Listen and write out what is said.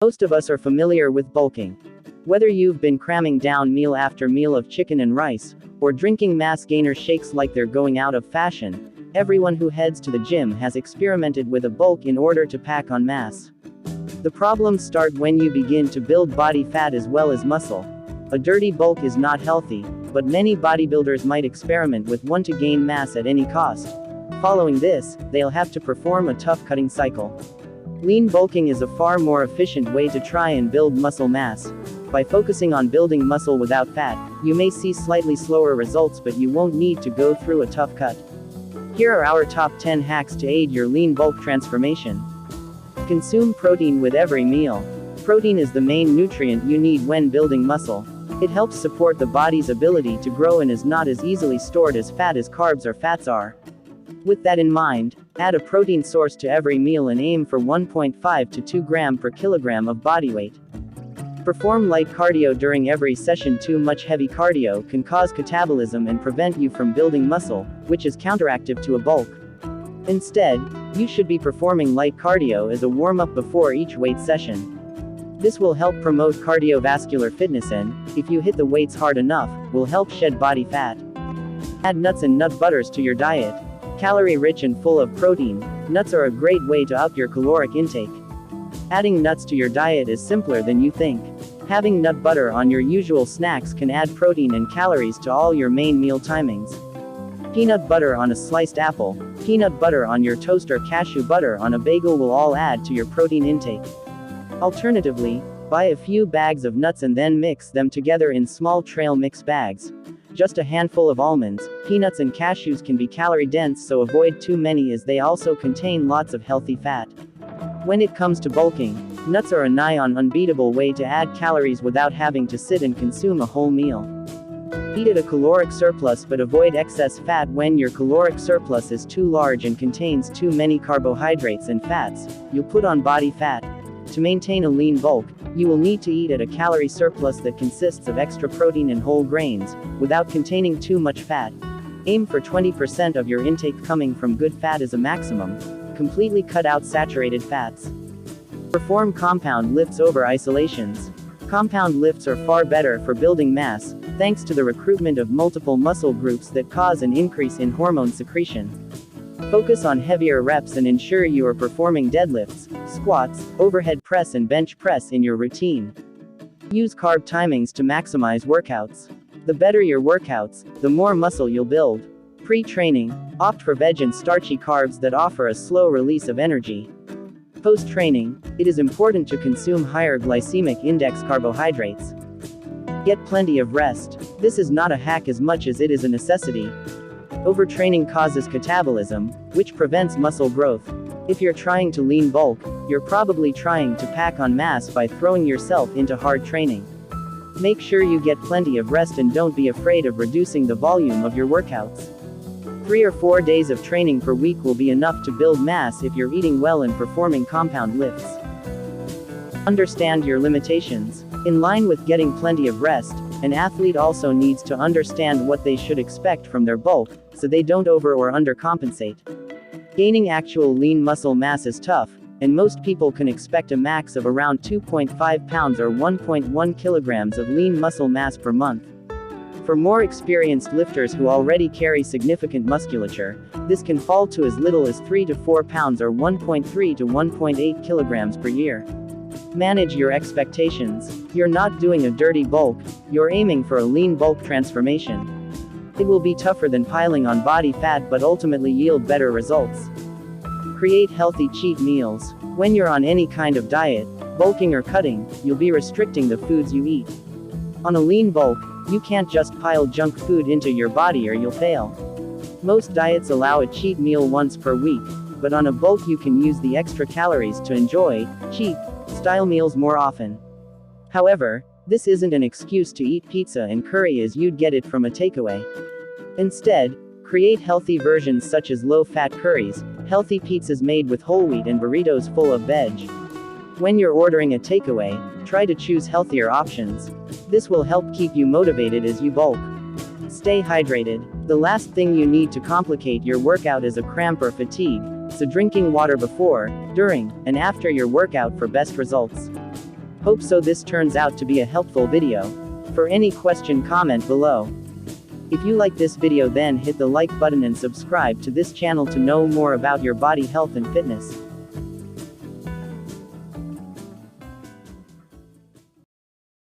Most of us are familiar with bulking. Whether you've been cramming down meal after meal of chicken and rice, or drinking mass gainer shakes like they're going out of fashion, everyone who heads to the gym has experimented with a bulk in order to pack on mass. The problems start when you begin to build body fat as well as muscle. A dirty bulk is not healthy, but many bodybuilders might experiment with one to gain mass at any cost. Following this, they'll have to perform a tough cutting cycle. Lean bulking is a far more efficient way to try and build muscle mass. By focusing on building muscle without fat, you may see slightly slower results, but you won't need to go through a tough cut. Here are our top 10 hacks to aid your lean bulk transformation. Consume protein with every meal. Protein is the main nutrient you need when building muscle. It helps support the body's ability to grow and is not as easily stored as fat as carbs or fats are. With that in mind, add a protein source to every meal and aim for 1.5 to 2 gram per kilogram of body weight. Perform light cardio during every session. Too much heavy cardio can cause catabolism and prevent you from building muscle, which is counteractive to a bulk. Instead, you should be performing light cardio as a warm-up before each weight session. This will help promote cardiovascular fitness and, if you hit the weights hard enough, will help shed body fat. Add nuts and nut butters to your diet. Calorie-rich and full of protein, nuts are a great way to up your caloric intake. Adding nuts to your diet is simpler than you think. Having nut butter on your usual snacks can add protein and calories to all your main meal timings. Peanut butter on a sliced apple, peanut butter on your toast, or cashew butter on a bagel will all add to your protein intake. Alternatively, buy a few bags of nuts and then mix them together in small trail mix bags. Just a handful of almonds, peanuts and cashews can be calorie-dense, so avoid too many as they also contain lots of healthy fat. When it comes to bulking, nuts are a nigh-on unbeatable way to add calories without having to sit and consume a whole meal. Eat at a caloric surplus, but avoid excess fat. When your caloric surplus is too large and contains too many carbohydrates and fats, you'll put on body fat. To maintain a lean bulk, you will need to eat at a calorie surplus that consists of extra protein and whole grains, without containing too much fat. Aim for 20% of your intake coming from good fat as a maximum. Completely cut out saturated fats. Perform compound lifts over isolations. Compound lifts are far better for building mass, thanks to the recruitment of multiple muscle groups that cause an increase in hormone secretion. Focus on heavier reps and ensure you are performing deadlifts, squats, overhead press and bench press in your routine. Use carb timings to maximize workouts. The better your workouts, the more muscle you'll build. Pre-training, opt for veg and starchy carbs that offer a slow release of energy. Post-training, it is important to consume higher glycemic index carbohydrates. Get plenty of rest. This is not a hack as much as it is a necessity. Overtraining causes catabolism, which prevents muscle growth. If you're trying to lean bulk, you're probably trying to pack on mass by throwing yourself into hard training. Make sure you get plenty of rest and don't be afraid of reducing the volume of your workouts. 3 or 4 days of training per week will be enough to build mass if you're eating well and performing compound lifts. Understand your limitations. In line with getting plenty of rest, an athlete also needs to understand what they should expect from their bulk, so they don't over or undercompensate. Gaining actual lean muscle mass is tough, and most people can expect a max of around 2.5 pounds or 1.1 kilograms of lean muscle mass per month. For more experienced lifters who already carry significant musculature, this can fall to as little as 3 to 4 pounds or 1.3 to 1.8 kilograms per year. Manage your expectations. You're not doing a dirty bulk, you're aiming for a lean bulk transformation. It will be tougher than piling on body fat but ultimately yield better results. Create healthy cheat meals. When you're on any kind of diet, bulking or cutting, you'll be restricting the foods you eat. On a lean bulk, you can't just pile junk food into your body or you'll fail. Most diets allow a cheat meal once per week, but on a bulk you can use the extra calories to enjoy cheat-style meals more often. However, this isn't an excuse to eat pizza and curry as you'd get it from a takeaway. Instead, create healthy versions such as low-fat curries, healthy pizzas made with whole wheat, and burritos full of veg. When you're ordering a takeaway, try to choose healthier options. This will help keep you motivated as you bulk. Stay hydrated. The last thing you need to complicate your workout is a cramp or fatigue, so drinking water before, during, and after your workout for best results. Hope so this turns out to be a helpful video. For any question, comment below. If you like this video, then hit the like button and subscribe to this channel to know more about your body health and fitness.